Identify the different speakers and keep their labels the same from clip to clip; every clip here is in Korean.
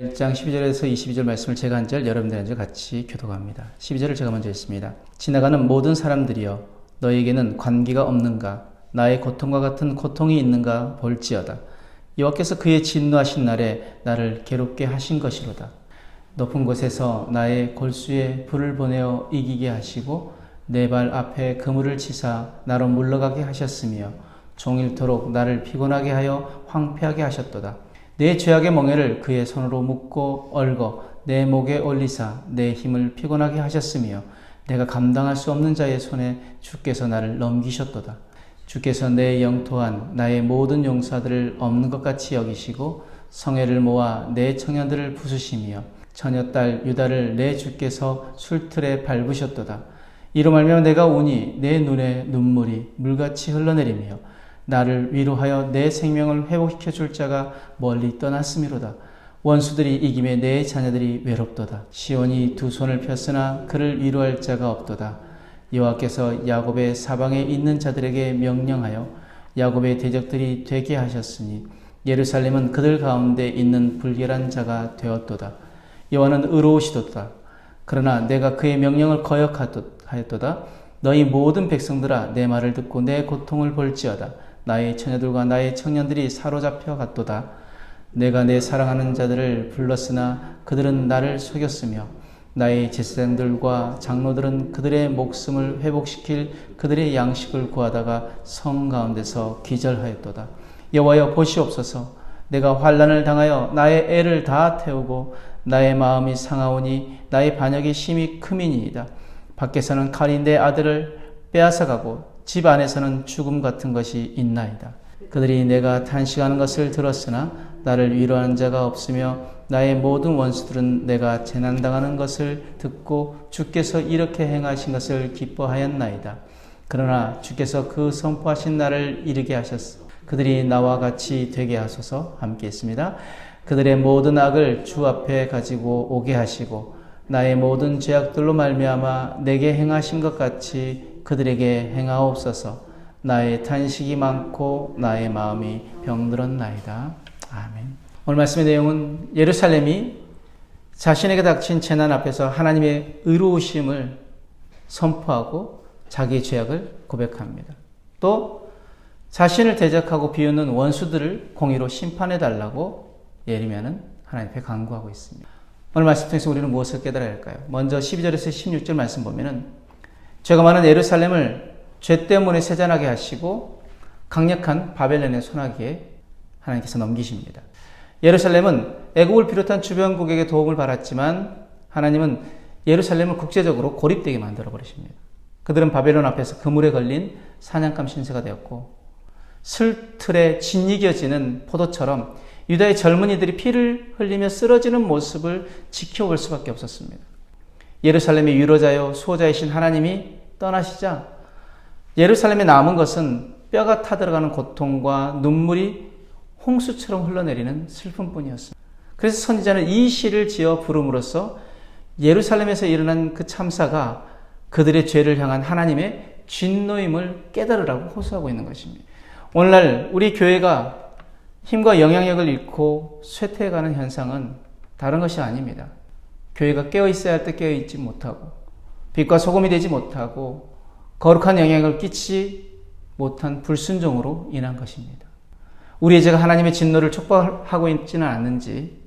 Speaker 1: 1장 12절에서 22절 말씀을 제가 한 절, 여러분들이 한 절 같이 교독합니다. 12절을 제가 먼저 읽습니다. 지나가는 모든 사람들이여 너에게는 관계가 없는가? 나의 고통과 같은 고통이 있는가 볼지어다. 여호와께서 그의 진노하신 날에 나를 괴롭게 하신 것이로다. 높은 곳에서 나의 골수에 불을 보내어 이기게 하시고 내 발 앞에 그물을 치사 나로 물러가게 하셨으며 종일토록 나를 피곤하게 하여 황폐하게 하셨도다. 내 죄악의 멍에를 그의 손으로 묶고 얽어 내 목에 올리사 내 힘을 피곤하게 하셨으며 내가 감당할 수 없는 자의 손에 주께서 나를 넘기셨도다. 주께서 내 영토한 나의 모든 용사들을 없는 것 같이 여기시고 성회를 모아 내 청년들을 부수시며 처녀딸 유다를 내 주께서 술틀에 밟으셨도다. 이로 말미암아 내가 우니 내 눈에 눈물이 물같이 흘러내리며 나를 위로하여 내 생명을 회복시켜 줄 자가 멀리 떠났음이로다. 원수들이 이김에 내 자녀들이 외롭도다. 시온이 두 손을 폈으나 그를 위로할 자가 없도다. 여호와께서 야곱의 사방에 있는 자들에게 명령하여 야곱의 대적들이 되게 하셨으니 예루살렘은 그들 가운데 있는 불결한 자가 되었도다. 여호와는 의로우시도다. 그러나 내가 그의 명령을 거역하였도다. 너희 모든 백성들아 내 말을 듣고 내 고통을 볼지어다. 나의 처녀들과 나의 청년들이 사로잡혀 갔도다. 내가 내 사랑하는 자들을 불렀으나 그들은 나를 속였으며 나의 제사장들과 장로들은 그들의 목숨을 회복시킬 그들의 양식을 구하다가 성 가운데서 기절하였도다. 여호와여 보시옵소서. 내가 환난을 당하여 나의 애를 다 태우고 나의 마음이 상하오니 나의 반역이 심히 크미니이다. 밖에서는 칼이 내 아들을 빼앗아가고 집 안에서는 죽음 같은 것이 있나이다. 그들이 내가 탄식하는 것을 들었으나 나를 위로하는 자가 없으며 나의 모든 원수들은 내가 재난당하는 것을 듣고 주께서 이렇게 행하신 것을 기뻐하였나이다. 그러나 주께서 그 선포하신 날을 이르게 하셨소. 그들이 나와 같이 되게 하소서. 함께 했습니다. 그들의 모든 악을 주 앞에 가지고 오게 하시고 나의 모든 죄악들로 말미암아 내게 행하신 것 같이 그들에게 행하옵소서. 나의 탄식이 많고 나의 마음이 병들었나이다. 아멘. 오늘 말씀의 내용은 예루살렘이 자신에게 닥친 재난 앞에서 하나님의 의로우심을 선포하고 자기의 죄악을 고백합니다. 또 자신을 대적하고 비웃는 원수들을 공의로 심판해달라고 예레미야는 하나님 앞에 간구하고 있습니다. 오늘 말씀 통해서 우리는 무엇을 깨달아야 할까요? 먼저 12절에서 16절 말씀 보면은 죄가 많은 예루살렘을 죄 때문에 세잔하게 하시고 강력한 바벨론의 손아귀에 하나님께서 넘기십니다. 예루살렘은 애국을 비롯한 주변국에게 도움을 받았지만 하나님은 예루살렘을 국제적으로 고립되게 만들어 버리십니다. 그들은 바벨론 앞에서 그물에 걸린 사냥감 신세가 되었고 슬틀에 짓이겨지는 포도처럼 유다의 젊은이들이 피를 흘리며 쓰러지는 모습을 지켜볼 수밖에 없었습니다. 예루살렘의 위로자요 수호자이신 하나님이 떠나시자 예루살렘에 남은 것은 뼈가 타들어가는 고통과 눈물이 홍수처럼 흘러내리는 슬픔뿐이었습니다. 그래서 선지자는 이 시를 지어 부름으로써 예루살렘에서 일어난 그 참사가 그들의 죄를 향한 하나님의 진노임을 깨달으라고 호소하고 있는 것입니다. 오늘날 우리 교회가 힘과 영향력을 잃고 쇠퇴해가는 현상은 다른 것이 아닙니다. 교회가 깨어있어야 할 때 깨어있지 못하고 빛과 소금이 되지 못하고 거룩한 영향을 끼치지 못한 불순종으로 인한 것입니다. 우리의 죄가 하나님의 진노를 촉발하고 있지는 않는지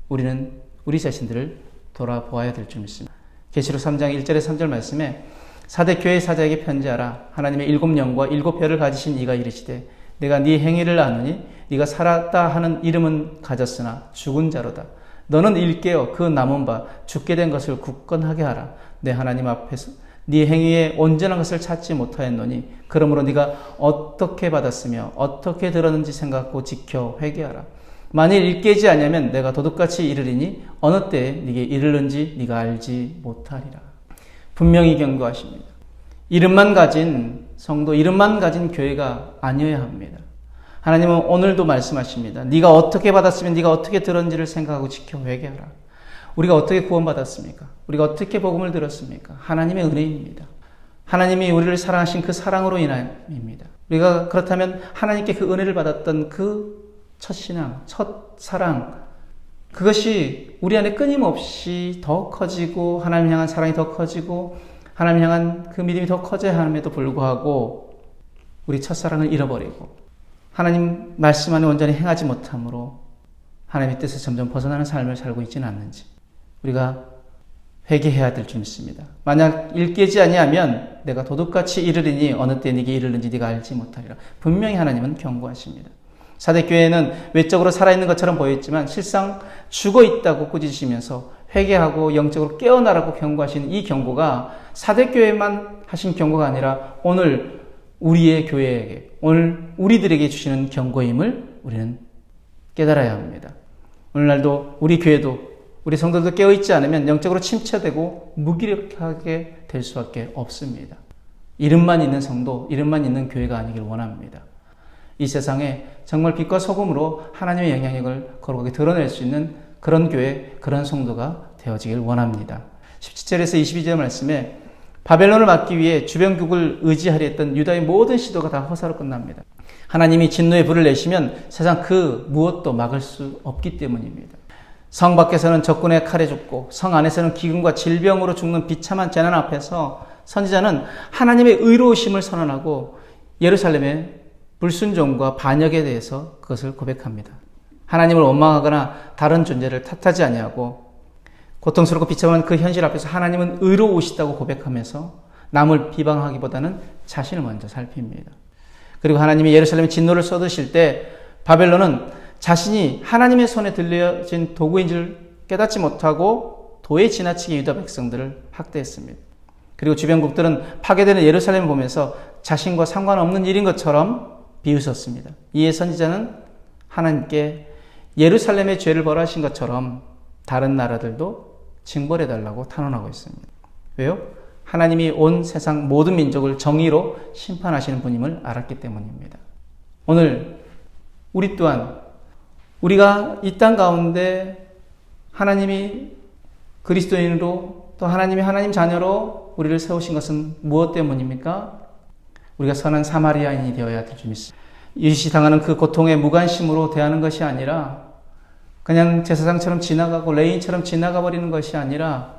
Speaker 1: 우리는 우리 자신들을 돌아보아야 될 줄 믿습니다. 계시록 3장 1절에 3절 말씀에 사대 교회 사자에게 편지하라. 하나님의 7영과 7별을 가지신 이가 이르시되 내가 네 행위를 아느니 네가 살았다 하는 이름은 가졌으나 죽은 자로다. 너는 일깨어 그 남은 바 죽게 된 것을 굳건하게 하라. 내 하나님 앞에서 네 행위에 온전한 것을 찾지 못하였노니 그러므로 네가 어떻게 받았으며 어떻게 들었는지 생각하고 지켜 회개하라. 만일 일깨지 아니하면 내가 도둑같이 이르리니 어느 때에 네게 이르는지 네가 알지 못하리라. 분명히 경고하십니다. 이름만 가진 성도, 이름만 가진 교회가 아니어야 합니다. 하나님은 오늘도 말씀하십니다. 네가 어떻게 받았으면 네가 어떻게 들었는지를 생각하고 지켜 회개하라. 우리가 어떻게 구원받았습니까? 우리가 어떻게 복음을 들었습니까? 하나님의 은혜입니다. 하나님이 우리를 사랑하신 그 사랑으로 인함입니다. 우리가 그렇다면 하나님께 그 은혜를 받았던 그 첫 신앙, 첫 사랑, 그것이 우리 안에 끊임없이 더 커지고 하나님 향한 사랑이 더 커지고 하나님 향한 그 믿음이 더 커져야 함에도 불구하고 우리 첫사랑을 잃어버리고 하나님 말씀 안에 온전히 행하지 못함으로 하나님의 뜻에서 점점 벗어나는 삶을 살고 있지는 않는지 우리가 회개해야 될 줄 믿습니다. 만약 일깨지 아니하면 내가 도둑같이 이르리니 어느 때 네게 이르는지 네가 알지 못하리라. 분명히 하나님은 경고하십니다. 사대교회는 외적으로 살아있는 것처럼 보였지만 실상 죽어있다고 꾸짖으시면서 회개하고 영적으로 깨어나라고 경고하신 이 경고가 사대교회만 하신 경고가 아니라 오늘 우리의 교회에게, 오늘 우리들에게 주시는 경고임을 우리는 깨달아야 합니다. 오늘날도 우리 교회도 우리 성도들도 깨어있지 않으면 영적으로 침체되고 무기력하게 될 수밖에 없습니다. 이름만 있는 성도, 이름만 있는 교회가 아니길 원합니다. 이 세상에 정말 빛과 소금으로 하나님의 영향력을 거룩하게 드러낼 수 있는 그런 교회, 그런 성도가 되어지길 원합니다. 17절에서 22절 말씀에 바벨론을 막기 위해 주변국을 의지하려 했던 유다의 모든 시도가 다 허사로 끝납니다. 하나님이 진노의 불을 내시면 세상 그 무엇도 막을 수 없기 때문입니다. 성 밖에서는 적군의 칼에 죽고 성 안에서는 기근과 질병으로 죽는 비참한 재난 앞에서 선지자는 하나님의 의로우심을 선언하고 예루살렘의 불순종과 반역에 대해서 그것을 고백합니다. 하나님을 원망하거나 다른 존재를 탓하지 아니하고 고통스럽고 비참한 그 현실 앞에서 하나님은 의로우시다고 고백하면서 남을 비방하기보다는 자신을 먼저 살핍니다. 그리고 하나님이 예루살렘에 진노를 쏟으실 때 바벨론은 자신이 하나님의 손에 들려진 도구인 줄 깨닫지 못하고 도에 지나치게 유다 백성들을 학대했습니다. 그리고 주변국들은 파괴되는 예루살렘을 보면서 자신과 상관없는 일인 것처럼 비웃었습니다. 이에 선지자는 하나님께 예루살렘의 죄를 벌하신 것처럼 다른 나라들도 징벌해달라고 탄원하고 있습니다. 왜요? 하나님이 온 세상 모든 민족을 정의로 심판하시는 분임을 알았기 때문입니다. 오늘 우리 또한 우리가 이 땅 가운데 하나님이 그리스도인으로 또 하나님이 하나님 자녀로 우리를 세우신 것은 무엇 때문입니까? 우리가 선한 사마리아인이 되어야 될 줄 믿습니다. 이웃이 당하는 그 고통에 무관심으로 대하는 것이 아니라 그냥 제사장처럼 지나가고 레인처럼 지나가 버리는 것이 아니라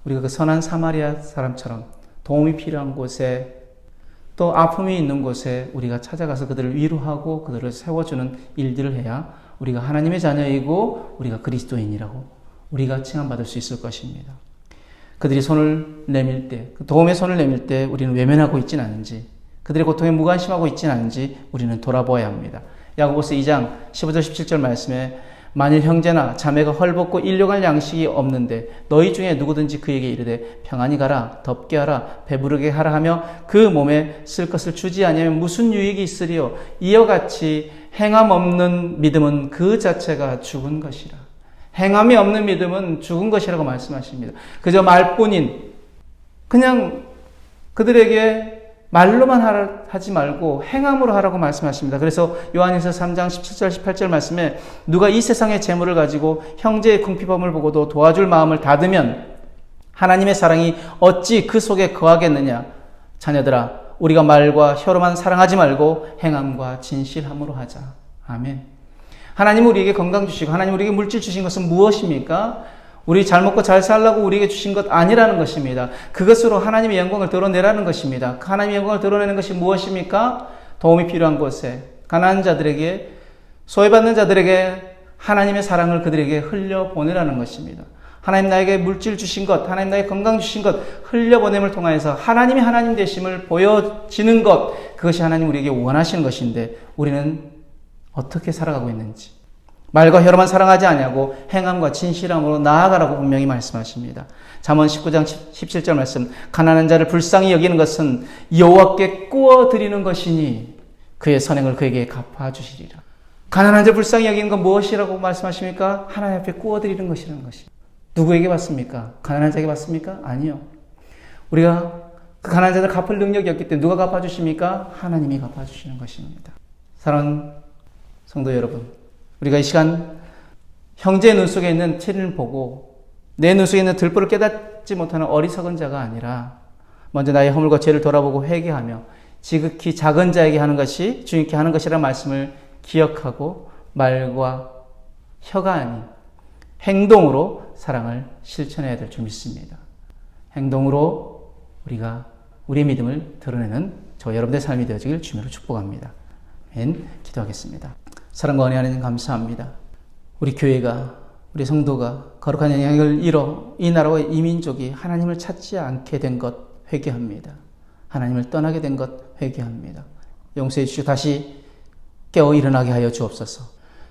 Speaker 1: 우리가 그 선한 사마리아 사람처럼 도움이 필요한 곳에 또 아픔이 있는 곳에 우리가 찾아가서 그들을 위로하고 그들을 세워주는 일들을 해야 우리가 하나님의 자녀이고 우리가 그리스도인이라고 우리가 칭함받을 수 있을 것입니다. 그들이 손을 내밀 때, 도움의 손을 내밀 때 우리는 외면하고 있지는 않은지, 그들의 고통에 무관심하고 있지는 않은지 우리는 돌아보아야 합니다. 야고보서 2장 15절 17절 말씀에 만일 형제나 자매가 헐벗고 일용할 양식이 없는데 너희 중에 누구든지 그에게 이르되 평안히 가라, 덥게 하라, 배부르게 하라 하며 그 몸에 쓸 것을 주지 아니하면 무슨 유익이 있으리요? 이와 같이 행함 없는 믿음은 그 자체가 죽은 것이라. 행함이 없는 믿음은 죽은 것이라고 말씀하십니다. 그저 말뿐인, 그냥 그들에게 말로만 하지 말고 행함으로 하라고 말씀하십니다. 그래서 요한일서 3장 17절 18절 말씀에 누가 이 세상의 재물을 가지고 형제의 궁핍함을 보고도 도와줄 마음을 닫으면 하나님의 사랑이 어찌 그 속에 거하겠느냐. 자녀들아, 우리가 말과 혀로만 사랑하지 말고 행함과 진실함으로 하자. 아멘. 하나님 우리에게 건강 주시고 하나님 우리에게 물질 주신 것은 무엇입니까? 우리 잘 먹고 잘 살라고 우리에게 주신 것 아니라는 것입니다. 그것으로 하나님의 영광을 드러내라는 것입니다. 하나님의 영광을 드러내는 것이 무엇입니까? 도움이 필요한 곳에, 가난한 자들에게, 소외받는 자들에게 하나님의 사랑을 그들에게 흘려보내라는 것입니다. 하나님 나에게 물질 주신 것, 하나님 나에게 건강 주신 것 흘려보냄을 통하여서 하나님이 하나님 되심을 보여지는 것, 그것이 하나님 우리에게 원하시는 것인데 우리는 어떻게 살아가고 있는지, 말과 혀로만 사랑하지 아니하고 행함과 진실함으로 나아가라고 분명히 말씀하십니다. 잠언 19장 17절 말씀, 가난한 자를 불쌍히 여기는 것은 여호와께 꾸어드리는 것이니 그의 선행을 그에게 갚아주시리라. 가난한 자를 불쌍히 여기는 건 무엇이라고 말씀하십니까? 하나님 앞에 꾸어드리는 것이라는 것이. 누구에게 받습니까? 가난한 자에게 받습니까? 아니요. 우리가 그 가난한 자들 갚을 능력이 없기 때문에 누가 갚아주십니까? 하나님이 갚아주시는 것입니다. 사랑하는 성도 여러분, 우리가 이 시간 형제의 눈 속에 있는 티를 보고 내 눈 속에 있는 들보를 깨닫지 못하는 어리석은 자가 아니라 먼저 나의 허물과 죄를 돌아보고 회개하며 지극히 작은 자에게 하는 것이 주님께 하는 것이라는 말씀을 기억하고 말과 혀가 아닌 행동으로 사랑을 실천해야 될 줄 믿습니다. 행동으로 우리가 우리의 믿음을 드러내는 저 여러분의 삶이 되어지길 주님으로 축복합니다. 아멘. 기도하겠습니다. 사랑과 은혜 하나님 감사합니다. 우리 교회가, 우리 성도가 거룩한 영향을 잃어 이 나라와 이 민족이 하나님을 찾지 않게 된 것 회개합니다. 하나님을 떠나게 된 것 회개합니다. 용서해 주시고 다시 깨어 일어나게 하여 주옵소서.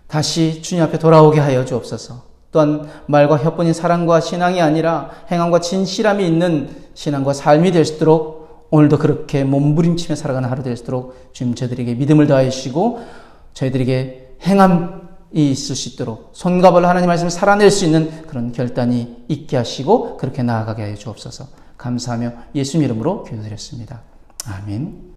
Speaker 1: 다시 주님 앞에 돌아오게 하여 주옵소서. 또한 말과 혀뿐인 사랑과 신앙이 아니라 행함과 진실함이 있는 신앙과 삶이 될 수 있도록 오늘도 그렇게 몸부림치며 살아가는 하루 될 수 있도록 주님 저희들에게 믿음을 더하여 주시고 저희들에게 행함이 있을 수 있도록 손과 발로 하나님 말씀을 살아낼 수 있는 그런 결단이 있게 하시고 그렇게 나아가게 하여 주옵소서. 감사하며 예수님 이름으로 기도드렸습니다. 아멘.